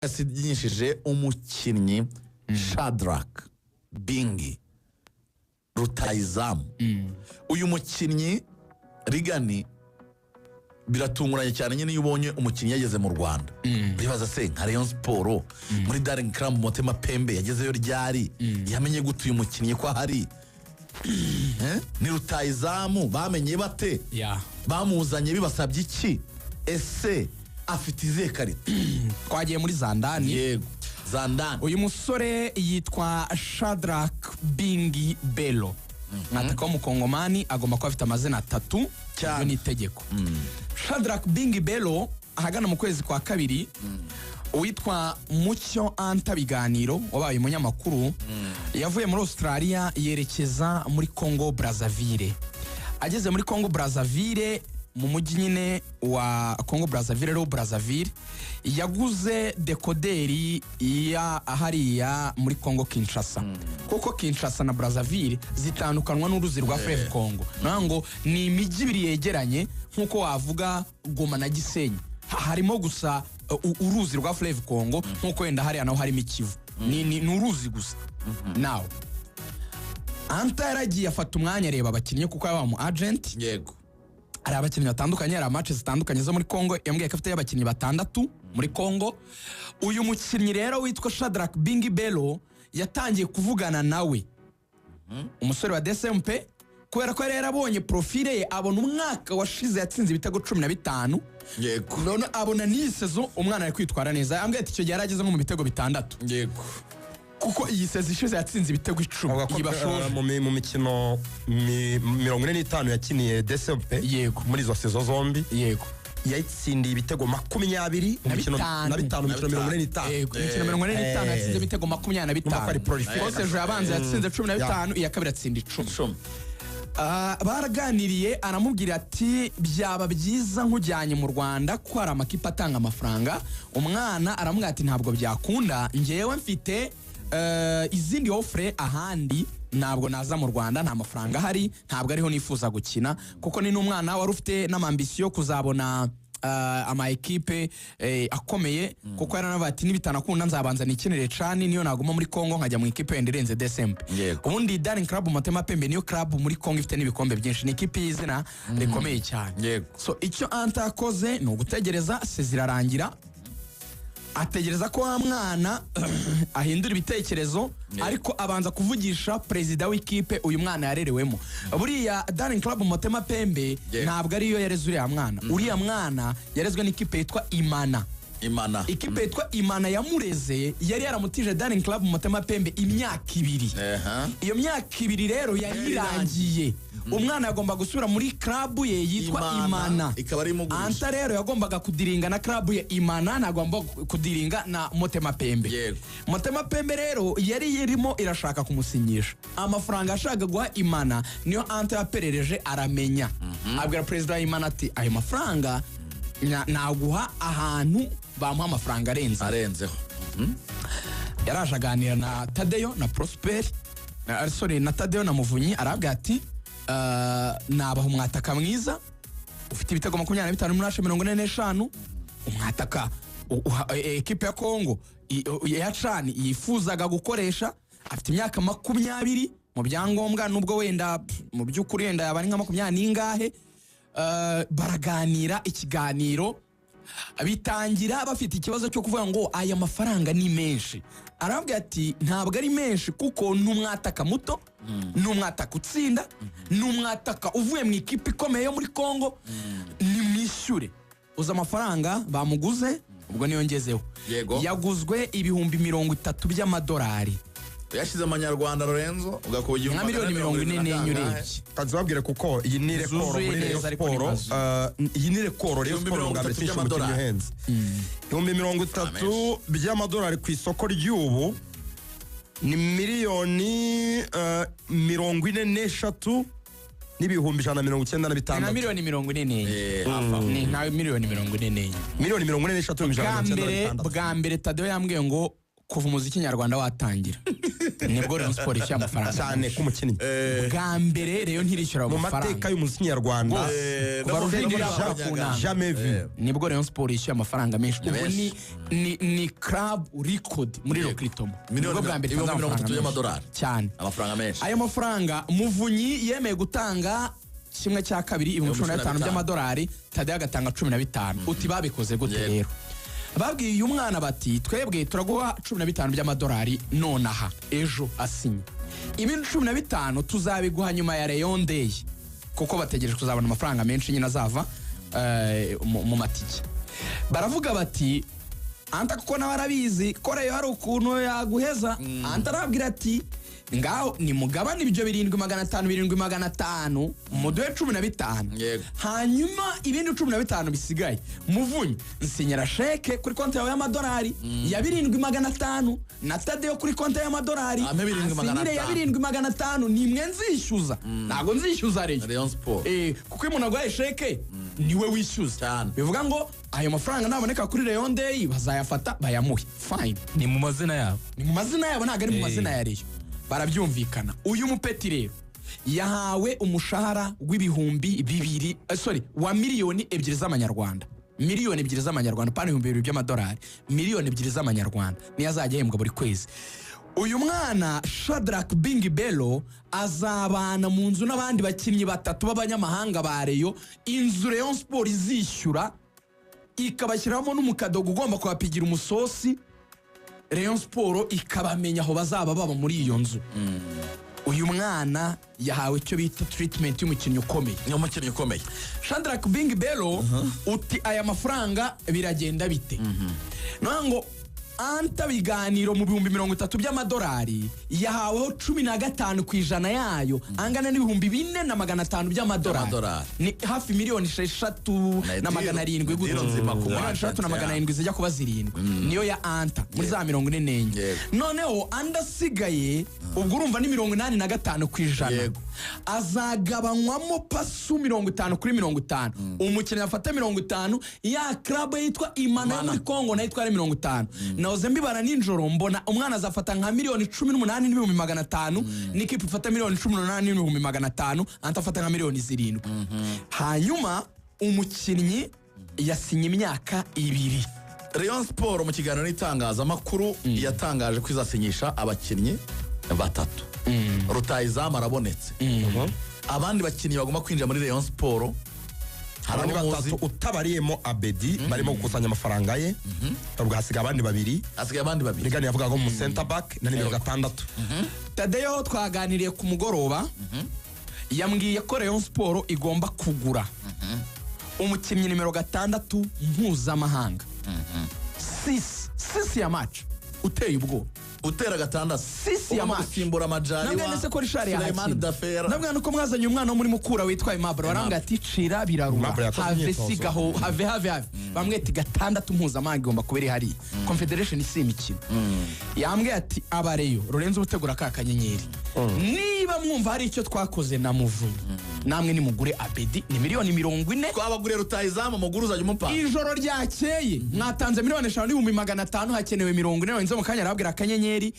yasinyishije umukinnyi Shadrack Bingi Rutayizamu. Uyu mukinnyi Rigani biratunguranye cyane nyine iyo ubonye umukinnyi yageze mu Rwanda. Bibaza se nka Rayonsports muri Daring Club Motema Pembe yagezeyo ryari, yamenye gute uyu mukinnyi ko hari ni Rutayizamu bamenye bate? Bamuzanye bibasabye iki? Ese afite izihe karita? Twagiye muri Zandani. Yego Zandani. Uyu musore yitwa Shadrack Bingi Bello. Mwataka w'umukongomani agomba kuba afite amazina 3 cyane n'itegeko. Shadrack Bingi Bello ahagana mu kwezi kwa kabiri uwitwa Mucyo Anta Biganiro wabaye umunyamakuru yavuye muri Australia yerekeza muri Congo Brazzaville. Ageze muri Congo Brazzaville mu mujyi nyine wa Congo Brazzaville ro Brazzaville yaguze dekoderi ya hariya muri Congo Kinshasa. Kuko Kinshasa na Brazzaville zitandukanwa n'uruzi rwa Fleuve Congo. Nango ni imijyi ibiri yegeranye nkuko wavuga Goma na Gisenyi. Harimo gusa uruzi rwa Fleuve Congo nkuko wenda hariya naho harimo Kivu. Ni uruzi gusa. Now Anta yaragiye afata umwanya areba abakinnyi kuko yaba mu agent. Yego. Ari abakinnyi batandukanye, ari matches zitandukanye zo muri Congo. Yambwiye ko afite abakinnyi 6 muri Congo. Uyu mukinnyi rero witwa Shadrack Bingi Bello yatangiye kuvugana nawe umusore wa DSMP kubera ko yari abonye profile ye, abona umwaka washize yatsinze ibitego 15. Yego. None abona ni season umwana ari kwitwara neza. Yambwiye ati icyo gihe yarageze nko mu bitego 6. Yego. Kuko iyi season ishize yatsinze ibitego 10 ibashoje mu mikino 45 yakiniye DSMP. Yego. Muri zo season zombi. Yego. Yatsindiye ibitego 20 mu mikino na 5 mikino 45. Yego. Mikino 45 yatsinze ibitego 25. Bose je yabanze yatsinze 15, iya kabiri yatsinda 10. Baraganiriye aramubwira ati byaba byiza nkujyanye mu Rwanda ko hari amakipe atanga amafaranga. Umwana aramubwira ati ntabwo byakunda, ngewe mfite izindi offre ahandi, ntabwo naza mu Rwanda, nta mafaranga hari, ntabwo ariho nifuza gukina kuko ni n'umwana wari ufite n'amambisiyo kuzabona ama equipe akomeye kuko yaranavuga ati nibitanakunda nzabanza nikinire cani niyo naguma muri Congo nkajya mu equipe yendirenze December. Ubundi Daring Club Motema Pembe niyo club muri Congo ifite n'ibikombe byinshi, ni equipe y'izina rikomeye cyane. So icyo Anta akoze ni ugutegereza sezirarangira, ategereza ko wa mwana ahindura ibitekerezo, ariko abanza kuvugisha president w'ikipe uyu mwana yarerewemo. Buriya Daring Club Motema Pembe ntabwo ariyo yareze uriya mwana. Uriya mwana yarezwe n'ikipe yitwa Imana. Ikipe yitwa Imana yamureze, yari yaramutije Daring Club Motema Pembe imyaka 2. Iyo myaka 2 rero yarirangiye. Umwana yagomba gusubira muri club ye yitwa Imana. Anta rero yagombaga kudiringa na club ye Imana, nagomba kudiringa na Motema Pembe. Motema Pembe rero yari irimo irashaka kumusinyisha. Amafaranga ashaka guha Imana niyo Anta yaperereje aramenya. Abwira president wa Imana ati ayo mafaranga naguha ahantu bamuha amafaranga arenzeho. Yaraje aganira na THADEO na Prosper, sorry, na THADEO na Muvunyi, arabwira ati nabaha umwataka mwiza ufite ibitego 25 muri 45. Umwataka equipe ya Congo ya cani yifuzaga gukoresha, afite imyaka 20 mu byangombwa, nubwo wenda mu by'ukuri wenda yabari nka 20 n'ingahe. Baraganira ikiganiro, bitangira bafite ikibazo cyo kuvuga ngo aya mafaranga ni menshi. Arabwira ati ntabwo ari menshi kuko n'umwataka muto, n'umwataka utsinda, n'umwataka uvuye mu ikipe ikomeye yo muri Congo, ni mwishyure. Uza amafaranga bamuguze ubwo niyo ngezeho. Yaguzwe ibihumbi 30 by'amadolari. Yashize amanyarwanda Lorenzo ugakoye nka miliyoni 40 nyurebye. Kazabwire kuko iyi ni rekoro muri Rayonsports. Iyi ni rekoro Rayonsports mu Rwanda cyinshi mu gihenze. Ibihumbi 30 by'amadolari ku isoko ry'ubu ni miliyoni 43 n'ibihumbi 195. Na miliyoni 40. Ni nka miliyoni 40. Miliyoni 43 bwa mbere THADEO yambwiye ngo kuva umuziki nyarwanda watangira nibwo Rayon Sports ishyura amafaranga cyane k'umukinnyi bwa mbere Rayon ntirishyura mu amafaranga mateka y'umuziki nyarwanda kuva Rujugiro yakora ku nama jamais vu nibwo Rayon Sports ishyura amafaranga menshi ubwo ni club record muri Rokritomo nibwo bwa mbere itanze amafaranga y'amadolari cyane amafaranga menshi ayo mafaranga Muvunyi yemeye gutanga kimwe cya kabiri 15,000 by'amadolari Tadeo agatanga 15 uti babikoze gute rero babwiye uyu mwana bati twebwe turaguha 15 by'amadolari nonaha ejo asinye ibindi 15 tuzabiguha nyuma ya Rayon Day kuko bategereje kuzabona amafaranga menshi nyine azava mu matike baravuga bati anta kuko nawe arabizi ko Rayon hari ukuntu yaguheza anta arabwira ati ngaho ni mugabane ibyo 7,500 muduhe 15 hanyuma ibindi 15 bisigaye Muvunyi nsinyira sheke kuri konti yawe y'amadolari ya 7,500 na Tadeo kuri konti y'amadolari asinyire ya 7,500 nimwe nzishyuza ntago nzishyuza Rayon Sports kuko umuntu agwaye sheke niwe wishyuza bivuga ngo ayo mafaranga naboneka kuri Rayon Day bazayafata bayamuhe fine ni mu mazina yabo ntago ari mu mazina ya Rayon barabyumvikana uyu mupeti rero yahawe umushahara w'ibihumbi 2 wa miliyoni 2 z'amanyarwanda miliyoni 2 z'amanyarwanda pani 2,000 by'amadolari miliyoni 2 z'amanyarwanda niyo azajya ahembwa buri kwezi uyu mwana Shadrack Bingi Bello azabana mu nzu n'abandi bakinnyi 3 b'abanyamahanga ba Rayon inzu Rayon Sports izishyura ikabashyiramo n'umukadogo ugomba kuhapigira umusosi Rayon Sports ikabamenya aho bazaba baba muri iyo nzu uyu mwana yahawe icyo bita treatment y'umukinnyi ukomeye Shadrack Bingi Bello uti aya mafaranga biragenda bite nango anta biganiro mu 30,000 by'amadolari yahaweho 15% yayo angana n'ibihumbi 4,500 by'amadolari ni hafi miliyoni 6,700 6,700 zijya kuba 7 niyo ya anta muri za 44 noneho andasigaye ubwo urumva ni 85% azagabanywamo pasu 50/50 umukinnyi afata 50 ya club yitwa Imana muri Kongo nayo itwara 50 naoze mbibara ninjoro mbona umwana azafata nka miliyoni 18,500 n'ikipe ifata miliyoni 18,500 antafata nka miliyoni 7 hanyuma umukinnyi yasinye imyaka 2 Rayon Sports mu kiganiro n'itangazamakuru yatangaje ko izasinyisha abakinnyi 3 Rutahizamu arabonetse abandi bakinnyi bagomba kwinjira muri Rayon Sports abandi 3 utabariyemo Abandi barimo gukusanya amafaranga ye ubwo hasigaye abandi 2 Rigani yavuga ngo mu center back na nimero 6 Tadeo twaganiriye ku mugoroba yambwiye ko Rayon Sports igomba kugura umukinnyi nimero 6 mpuzamahanga 6 ya match uteye ubwo utera 6 ya match gusimbura amajari wa nabwo nese ko Richard Sulaiman Dafera nabwo nuko mwazanye umwana wo muri mukura witwa Imabro waranga ati cira birarura have sigaho have bamweti 6 mpuzamahanga igomba kubera hari Confederation isi imikino yambwiye ati abareyo Lorenzo utegura ka kanyenyeri niba mwumva hari icyo twakoze na Muvunyi namwe ni mugure Abandi ni miliyoni 40 twabagure Rutahizamu muguru uzajya umupa ijoro ryakeye mwatanze miliyoni 5,500 hakenewe 40 wenze mu kanya arabwira kanyenyeri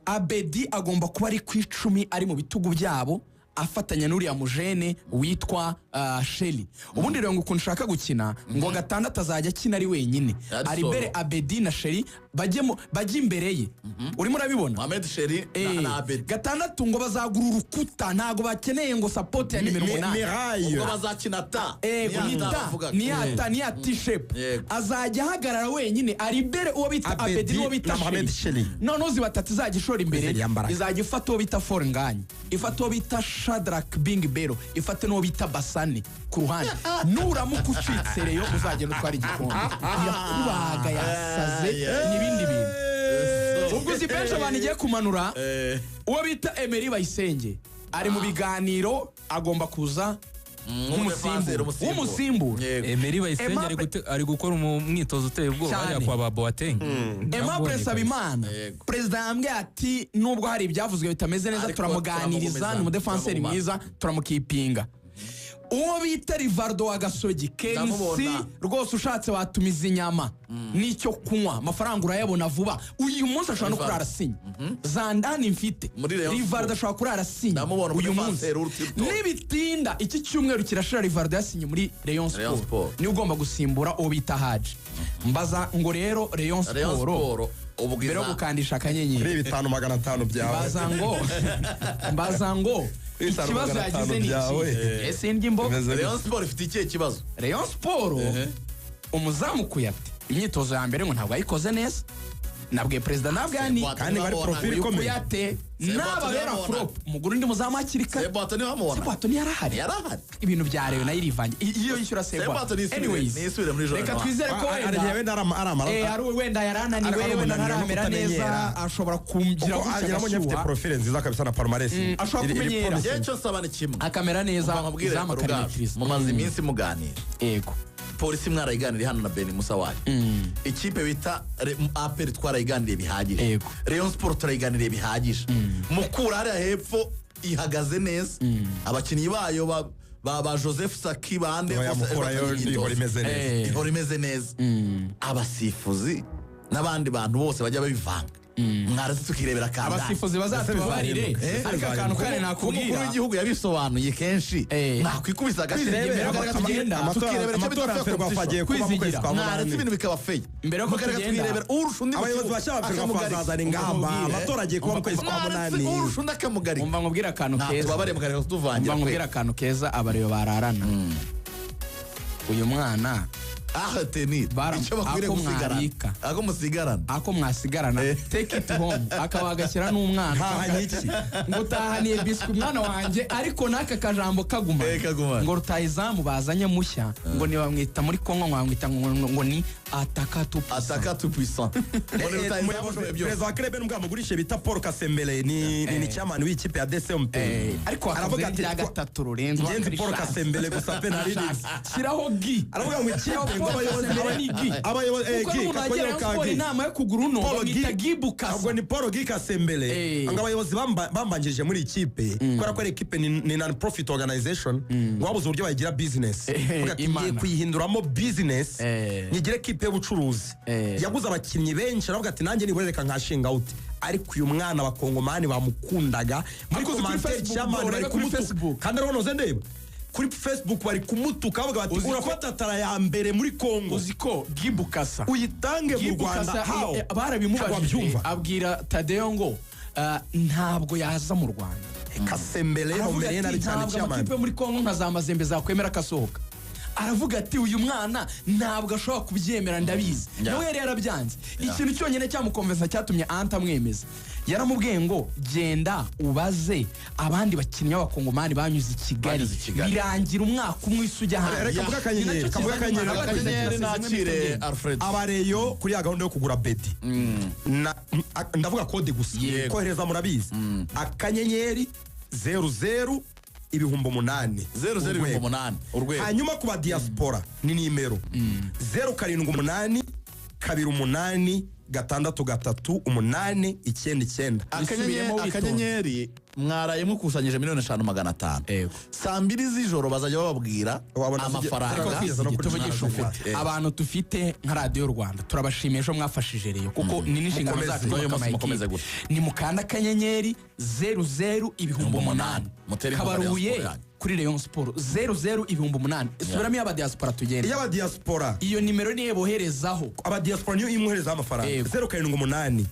Abandi agomba kuba ari ku 10 ari mu bitugu byabo afatanya n'uriya mujene witwa Shelly ubundi rero ngo ukuntu ushaka gukina ngo 6 azajya akina ari wenyine ari bere Abandi na Shelly bajye imbere ye urimo urabibona Mohamed Shelly na Abandi 6 ngo bazagura urukuta ntago bakeneye ngo support ya nimero 8 ubwo bazakina ta ni ya t-shape azajya ahagarara wenyine ari bere uwo bita Abandi uwo bita Shelly none uzi batatu izajya ishora imbere izajya ifata uwo bita Fornganye ifata uwo bita Shadrack Bingi Bello ifate n'uwo bita Basane ku ruhande nuramuka ucitse Rayon uzagenda utwara igikombe yakubaga yasaze n'ibindi bintu ubwo uzi benshi abantu igiye kumanura uwo bita Emery Bayisenge ari mu biganiro agomba kuza umusimbura Emery Bayisenge ari gukora umwitozo uteye ubwoba hariya kwa Baboateng Aimable Sabimana perezida yambwiye ati nubwo hari ibyavuzwe bitameze neza turamuganiriza ni umudefanseri mwiza turamukipinga uwo bita Rivaldo wa Gasogi Kensi rwose ushatse watumiza inyama n'icyo kunywa amafaranga urayabona vuba uyu munsi ashobora no kurara asinya za ndani mfite Rivaldo ashobora kurara asinya uyu munsi nibitinda iki cyumweru kirashira Rivaldo yasinye muri Rayonsports ni ugomba gusimbura uwo bita Haji mbaza ngo rero Rayonsports mbere yo gukandisha akanyenyeri 5,500 byawe mbaza ngo ikibazo yagize ni iki ese ndimbo Rayonsports ifite ikihe kibazo Rayonsports umuzamu kuyate imyitozo ya mbere ngo ntabwo ayikoze neza nabwiye perezida nabwani kandi bari profile ikomeye kuyate nababera flop umuguru ndi muzamu akirika Sebato ni wamubona Sebato ni yarahari ibintu bya Rayon nayo irivange iyo yishyura Sebato anyways reka twizere ko wenda yarananiwe wenda ntaramera neza ashobora kumgira gutya afite profile nziza kabisa na palmarès ashobora kumenyera cyo nsabane kimwe akamera neza zamakaritrice mumaze iminsi muganira yego polisi mwarayiganiriye hano na Beni Musa wayo ikipe bita APR twarayiganiriye bihagije Rayonsports turayiganiriye bihagije mukura hariya hepfo ihagaze neza abakinnyi bayo ba Joseph Saki bande ihora imeze neza abasifuzi n'abandi bantu bose bajya babivanga mwarazi tukirebera kandi abasifuzi bazatubarire ariko akantu kare nakubwira umukuru w'igihugu yabisobanuye kenshi nakwikubisa agashyirebera tukirebera icyo bidafite bagiye kuba mu kwezi kwa munani ibintu bikaba feye mbere yo tukirebera urusha undi abayobozi bashaka bazazana ingamba amatora agiye kuba mu kwezi kwa munani urusha undi akamugarika umva nkubwira akantu keza tubabare mugarika tuvangira umva nkubwira akantu keza abareba bararana uyu mwana teni icyo bakwiriye gusigarana ako mwasigarana take it home akaba agashyira n'umwana ngo utahaniye biswi umwana wanjye ariko n'aka kajambo kaguma ngo rutayizamu bazanye mushya ngo ntibamwita muri Kongo mwamwita ngo ni ataka tu puissant perezida wa Krebe n'ubwa mugurishe bita Paul Kasembele ni chairman w'ikipe ya DCMP ariko aravuga ati ya gatatu Lorenzo ngenzi Paul Kasembele gusa penalty shiraho gi aravuga ngo ikipe abayobozi inama yo kugura uno bamwita Gibukasa ubwo ni Paul Kasembele ngo abayobozi bambanjirije muri ikipe kubera ko equipe ni non profit organization ngo babuze uburyo bayigira business tugiye kuyihinduramo business nigire equipe y'ubucuruzi yaguze abakinnyi benshi aravuga ati nanjye niborereka nkashinga out ariko uyu mwana abakongomani bamukundaga muri commentaire cyamani bari kuri Facebook kandi arabonoze ndeba kuri Facebook bari kumutuka bavuga bati urafata tara ya mbere muri Kongo uziko Gibukasa uyitange mu Rwanda barabimubajije abwira Tadeo ngo ntabwo yaza mu Rwanda Kasembele no merena cyane cyane amakipe muri Kongo nkazamazembe zakwemera kasohoka aravuga ati uyu mwana ntabwo ashobora kubyemera ndabizi nawe yari yarabyanze ikintu cyonyine cyamukonvensa cyatumye anta mwemeza yaramubwiye ngo genda ubaze abandi bakinnyi b'abakongomani banyuze i Kigali birangira umwaka umwe ujya hanze akanyenyeri nakire Alfred abareyo kuri ya gahunda yo kugura bedi ndavuga kode gusa kohereza murabizi akanyenyeri 00 ibihumbi 8 00 urwego hanyuma kuba diaspora ni nimero 078 28 638 9 akanyenyeri mwaraye mukusanyije 5,500,000 saa 2 z'ijoro bazajya bababwira amafaranga abantu tufite nka Radio Rwanda turabashimiye ejo mwafashije rero kuko ni n'inshingano zacu mukomeze gute ni mukanda akanyenyeri 00 ibihumbi 8 kabaruye kuri Rayonsports 00 ibihumbi 8 subiramo aba diaspora tugende aba diaspora iyo nimero niye boherezaho aba diaspora niyo imwoherezaho amafaranga 078